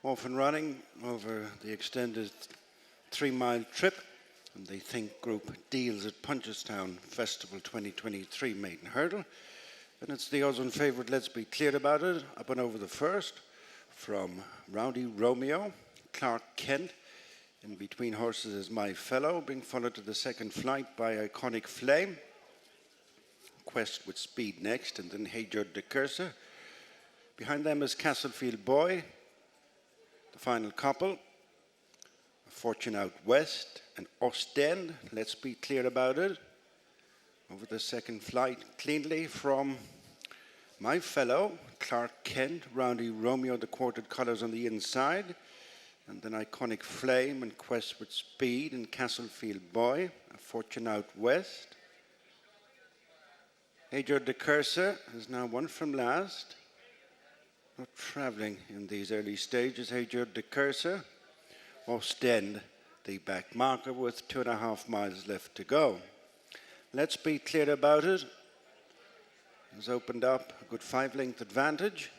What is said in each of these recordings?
Off and running over the extended 3-mile trip and the Think Group Deals at Punchestown Festival 2023 maiden hurdle. And it's the odds-on favourite, Let's Be Clear About It, up and over the first from Rowdy Romeo, Clark Kent. In between horses is My Fellow, being followed to the second flight by Iconic Flame. Quest with Speed next, and then Hey Judd de Cursor. Behind them is Castlefield Boy, the final couple. Fortune Out West and Ostend, Let's Be Clear About It. Over the second flight, cleanly from My Fellow, Clark Kent, Rowdy Romeo, the quartered colours on the inside. And then Iconic Flame and Quest with Speed and Castlefield Boy, Fortune Out West. Hey Judd de Cursor is now one from last. Not travelling in these early stages, Hey Judd de Cursor. Ostend, the back marker with 2.5 miles left to go. Let's Be Clear About It has opened up a good 5-length advantage.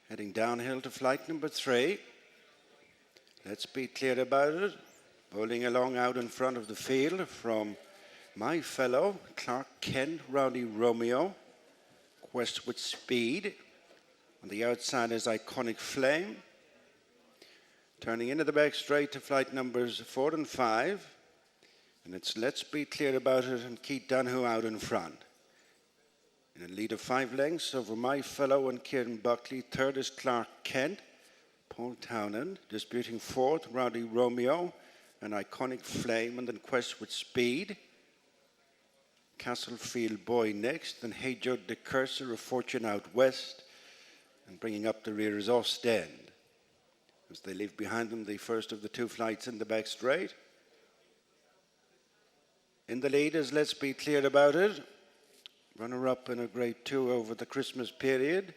Heading downhill to flight number 3. Let's Be Clear About It. Bowling along out in front of the field from My Fellow, Clark Kent, Rowdy Romeo. Quest with Speed. On the outside is Iconic Flame. Turning into the back straight to flight numbers 4 and 5. And it's Let's Be Clear About It and Keith Dunhu out in front. In a lead of 5 lengths over My Fellow and Kieran Buckley. Third is Clark Kent. Paul Townend disputing fourth, Rowdy Romeo and Iconic Flame, and then Quest with Speed. Castlefield Boy next, then Hey Judd de Cursor of Fortune Out West, and bringing up the rear is Ostend. As they leave behind them the first of the 2 flights in the back straight. In the lead is Let's Be Clear About It. Runner-up in a Grade 2 over the Christmas period.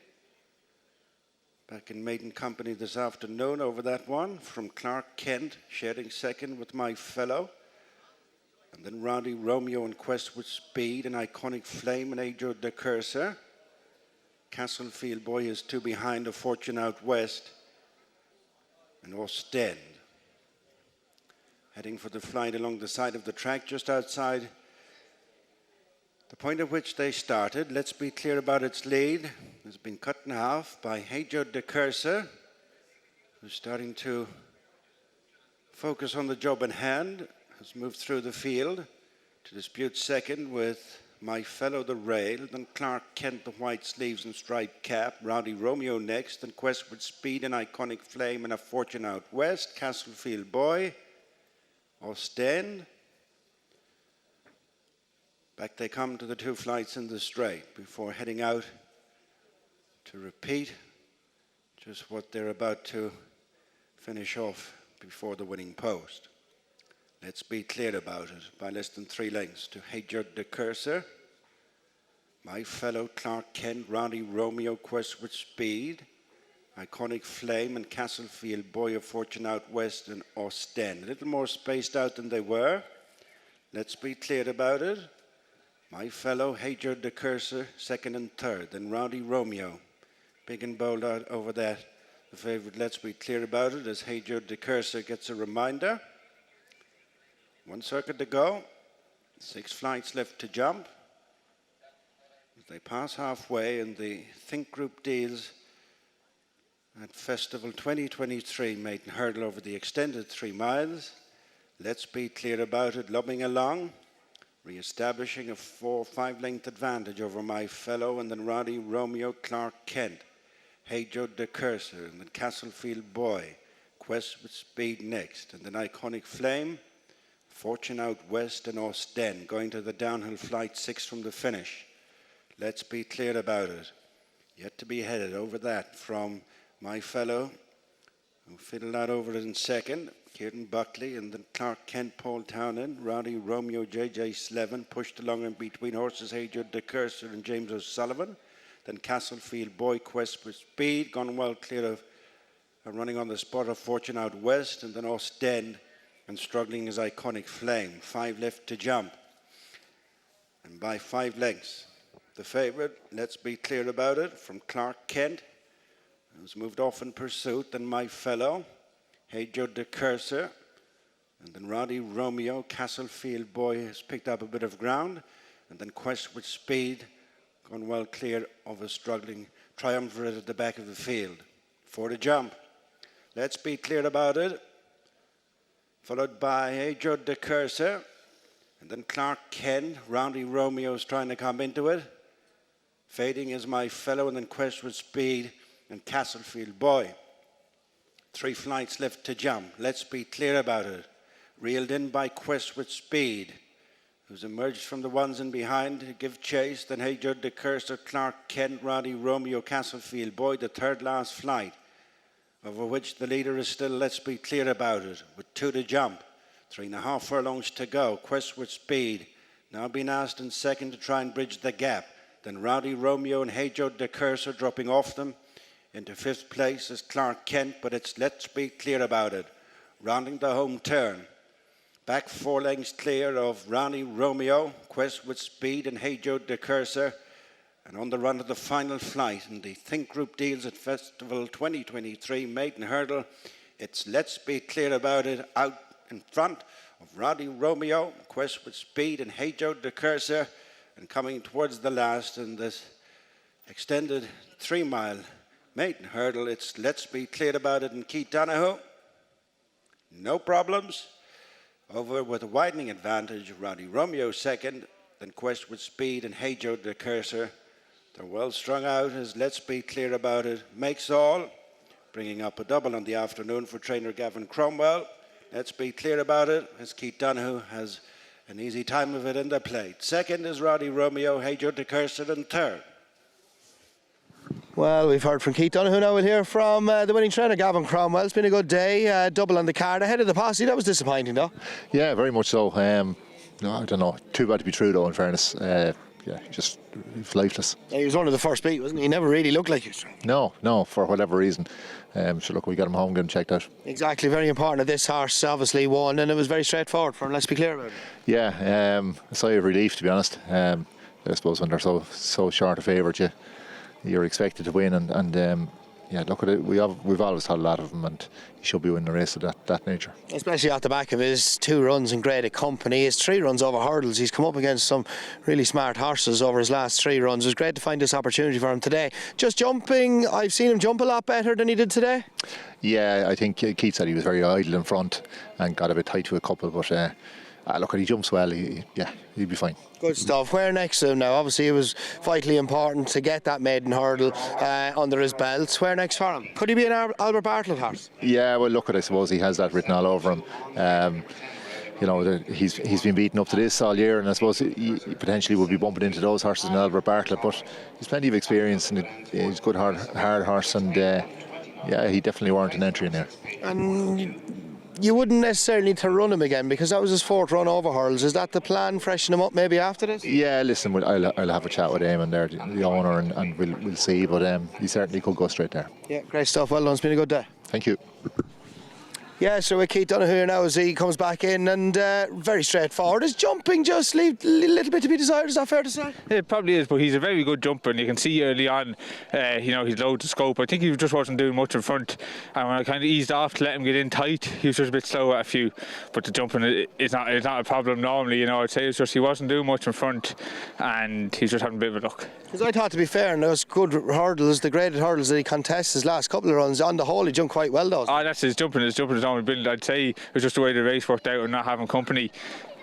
Back in maiden company this afternoon over that one from Clark Kent, sharing second with My Fellow. And then Rowdy Romeo and Quest with Speed and Iconic Flame and Hey Judd de Cursor. Castlefield Boy is 2 behind of Fortune Out West and Ostend. Heading for the flight along the side of the track just outside the point at which they started. Let's Be Clear About Its lead has been cut in half by Hey Judd de Cursor, who's starting to focus on the job in hand, has moved through the field to dispute second with My Fellow the rail, then Clark Kent the white sleeves and striped cap, Rowdy Romeo next, then Quest with Speed and Iconic Flame and a Fortune Out West, Castlefield Boy, Ostend. Back they come to the 2 flights in the straight before heading out to repeat just what they're about to finish off before the winning post. Let's Be Clear About It by less than 3 lengths to Hey Judd de Cursor. My Fellow, Clark Kent, Rowdy Romeo, Quest with Speed, Iconic Flame and Castlefield Boy of Fortune Out West and Ostend. A little more spaced out than they were. Let's Be Clear About It. My Fellow, Hey Judd de Cursor, second and third. Then Rowdy Romeo, big and bold out over that. The favourite, Let's Be Clear About It, as Hey Judd de Cursor gets a reminder. 1 circuit to go, 6 flights left to jump. As they pass halfway in the Think Group Deals at Festival 2023 maiden hurdle over the extended 3 miles. Let's Be Clear About It, lobbing along, re-establishing a 4-5 length advantage over My Fellow, and then Rowdy Romeo, Clark Kent, Hey Judd de Cursor, and then Castlefield Boy, Quest with Speed next, and then Iconic Flame, Fortune Out West and Ostend, going to the downhill flight 6 from the finish. Let's Be Clear About It. Yet to be headed over that from My Fellow, who fiddled out over it in second. Kieran Buckley, and then Clark Kent, Paul Townend, Rowdy Romeo, J.J. Slevin, pushed along in between horses Hey Judd de Cursor and James O'Sullivan. Then Castlefield Boy, Quest with Speed, gone well clear of running on the spot of Fortune Out West, and then Ostend, and struggling is Iconic Flame. 5 left to jump. And by 5 lengths, the favourite, Let's Be Clear About It, from Clark Kent, who's moved off in pursuit, then My Fellow, Hey Joe de Cursor, and then Roddy Romeo. Castlefield Boy has picked up a bit of ground, and then Quest with Speed, gone well clear of a struggling triumvirate at the back of the field. For the jump, Let's Be Clear About It, followed by Hey Joe de Cursor, and then Clark Kent. Roddy Romeo's trying to come into it. Fading is My Fellow, and then Quest with Speed and Castlefield Boy. 3 flights left to jump. Let's Be Clear About It. Reeled in by Quest with Speed, who's emerged from the ones in behind to give chase. Then Hey Joe de Cursor, Clark Kent, Roddy Romeo, Castlefield Boy, the third last flight, over which the leader is still Let's Be Clear About It, with 2 to jump. 3.5 furlongs to go. Quest with Speed now being asked in second to try and bridge the gap. Then Roddy Romeo and Hey Joe de Cursor dropping off them. Into 5th place is Clark Kent, but it's Let's Be Clear About It. Rounding the home turn. Back 4 lengths clear of Roddy Romeo, Quest with Speed and Hey Joe de Cursor. And on the run of the final flight in the Think Group Deals at Festival 2023 Maiden Hurdle, it's Let's Be Clear About It out in front of Roddy Romeo, Quest with Speed and Hey Joe de Cursor. And coming towards the last in this extended 3-mile maiden hurdle, it's Let's Be Clear About It and Keith Donoghue. No problems. Over with a widening advantage, Roddy Romeo second, then Quest with Speed and Hey Joe de Cursor. They're well strung out as Let's Be Clear About It makes all, bringing up a double on the afternoon for trainer Gavin Cromwell. Let's Be Clear About It as Keith Donoghue has an easy time of it in the plate. Second is Roddy Romeo, Hey Joe de Cursor, and third. Well, we've heard from Keith Donoghue, now we'll hear from the winning trainer Gavin Cromwell. It's been a good day, double on the card ahead of the posse. That was disappointing though. Yeah, very much so. No, I don't know, too bad to be true though, in fairness. Yeah, just lifeless. Yeah, he was one of the first beat, wasn't he? He never really looked like it. No, for whatever reason. So look, we got him home, get him checked out. Exactly, very important that this horse obviously won, and it was very straightforward for him. Let's be clear about it. Yeah, a sigh of relief, to be honest. I suppose when they're so short a favourite, you're expected to win, and yeah, look at it. We've always had a lot of them, and he should be winning a race of that nature. Especially at the back of his 2 runs in graded company, his 3 runs over hurdles. He's come up against some really smart horses over his last 3 runs. It was great to find this opportunity for him today. Just jumping, I've seen him jump a lot better than he did today. Yeah, I think Keith said he was very idle in front and got a bit tight to a couple, but look, he jumps well. He'd be fine. Good stuff. Where next to him now? Obviously it was vitally important to get that maiden hurdle under his belt. Where next for him? Could he be an Albert Bartlett horse? Yeah, well look, I suppose he has that written all over him. You know, he's been beaten up to this all year, and I suppose he potentially would be bumping into those horses in Albert Bartlett, but he's plenty of experience, and he's a good hard horse, and yeah, he definitely warrants an entry in there. And you wouldn't necessarily need to run him again, because that was his 4th run over hurdles. Is that the plan, freshen him up maybe after this? Yeah, listen, I'll have a chat with Eamon there, the owner, and we'll see, but he certainly could go straight there. Yeah, great stuff. Well done. It's been a good day. Thank you. Yeah, so with Keith Donoghue now as he comes back in, and very straightforward. Is jumping just leave a little bit to be desired? Is that fair to say? It probably is, but he's a very good jumper, and you can see early on, you know, he's loads of scope. I think he just wasn't doing much in front, and when I kind of eased off to let him get in tight, he was just a bit slow at a few. But the jumping is not a problem normally, you know. I'd say it's just he wasn't doing much in front, and he's just having a bit of a luck. Because I thought, to be fair, in those good hurdles, the graded hurdles that he contests his last couple of runs, on the whole he jumped quite well though. Oh, that's his jumping is only brilliant. I'd say it was just the way the race worked out and not having company.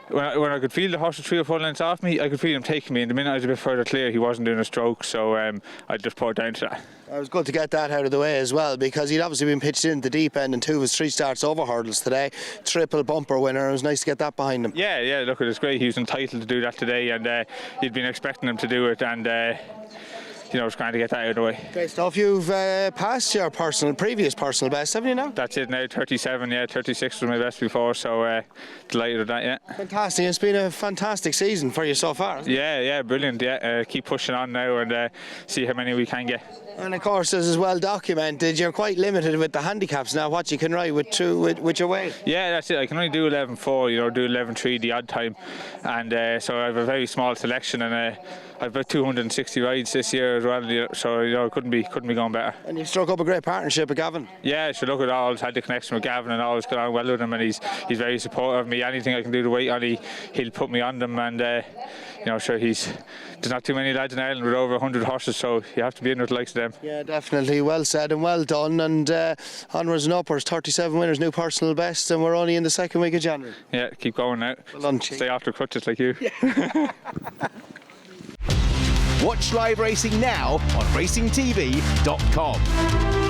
When I could feel the horse 3 or 4 lengths off me, I could feel him taking me, and the minute I was a bit further clear, he wasn't doing a stroke, so I just put it down to that. It was good to get that out of the way as well, because he'd obviously been pitched in the deep end in 2 of his 3 starts over hurdles today. Triple bumper winner. It was nice to get that behind him. Yeah, look, it was great. He was entitled to do that today, and he'd been expecting him to do it, and you know, it's trying to get that out of the way. Great stuff. You've passed your previous personal best, haven't you now? That's it now, 37, 36 was my best before, so delighted with that, yeah. Fantastic. It's been a fantastic season for you so far, hasn't it? Yeah, brilliant, yeah. Keep pushing on now and see how many we can get. And of course, as is well documented, you're quite limited with the handicaps now, what you can ride with your weight. Yeah, that's it. I can only do 11.4, you know, do 11.3 the odd time, and so I have a very small selection, and I've about 260 rides this year as well, so it couldn't be going better. And you've struck up a great partnership with Gavin. Yeah, so look, I always had the connection with Gavin and always got on well with him, and he's very supportive of me. Anything I can do to weight on, he'll put me on them, and sure, there's not too many lads in Ireland with over 100 horses, so you have to be in with the likes of them. Yeah, definitely. Well said and well done, and onwards and upwards. 37 winners, new personal best, and we're only in the second week of January. Yeah, keep going now. Well done, Chief. Stay after crutches like you. Watch live racing now on racingtv.com.